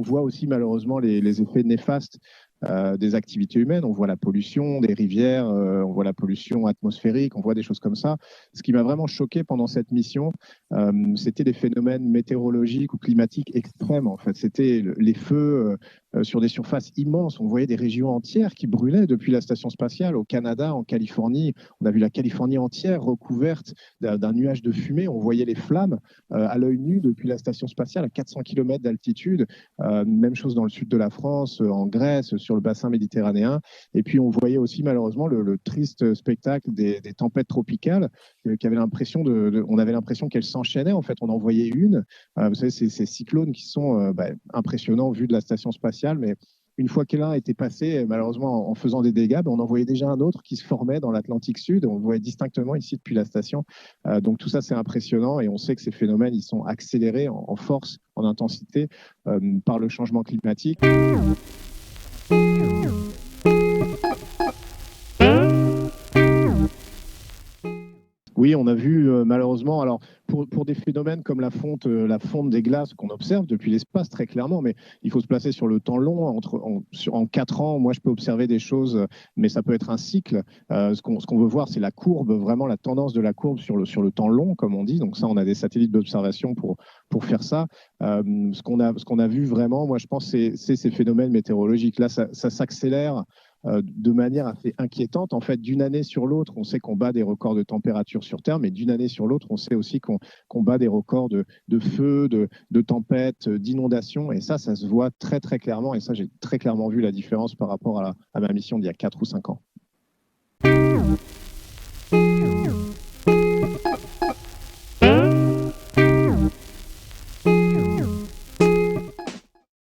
voit aussi malheureusement les effets néfastes des activités humaines. On voit la pollution des rivières, on voit la pollution atmosphérique, on voit des choses comme ça. Ce qui m'a vraiment choqué pendant cette mission, c'était les phénomènes météorologiques ou climatiques extrêmes. En fait, c'était les feux sur des surfaces immenses. On voyait des régions entières qui brûlaient depuis la station spatiale. Au Canada, en Californie, on a vu la Californie entière recouverte d'un nuage de fumée. On voyait les flammes à l'œil nu depuis la station spatiale à 400 km d'altitude. Même chose dans le sud de la France, en Grèce, sur le bassin méditerranéen. Et puis on voyait aussi malheureusement le triste spectacle des tempêtes tropicales qui avait l'impression on avait l'impression qu'elles s'enchaînaient. En fait, on en voyait une. Vous savez, ces cyclones qui sont impressionnants vu de la station spatiale, mais une fois qu'un était passé, malheureusement, en faisant des dégâts, on en voyait déjà un autre qui se formait dans l'Atlantique Sud. On le voyait distinctement ici depuis la station. Donc tout ça, c'est impressionnant et on sait que ces phénomènes, ils sont accélérés en force, en intensité par le changement climatique. Oui, on a vu malheureusement, alors pour des phénomènes comme la fonte des glaces qu'on observe depuis l'espace très clairement, mais il faut se placer sur le temps long. En 4 ans, moi je peux observer des choses, mais ça peut être un cycle. Ce qu'on veut voir, c'est la courbe, vraiment la tendance de la courbe sur le temps long, comme on dit. Donc ça, on a des satellites d'observation pour faire ça. Ce qu'on a vu vraiment, moi je pense, c'est ces phénomènes météorologiques. Là, ça s'accélère de manière assez inquiétante. En fait, d'une année sur l'autre, on sait qu'on bat des records de température sur Terre, mais d'une année sur l'autre, on sait aussi qu'on bat des records de feux, de tempêtes, d'inondations. Et ça se voit très, très clairement. Et ça, j'ai très clairement vu la différence par rapport à ma mission d'il y a 4 ou 5 ans.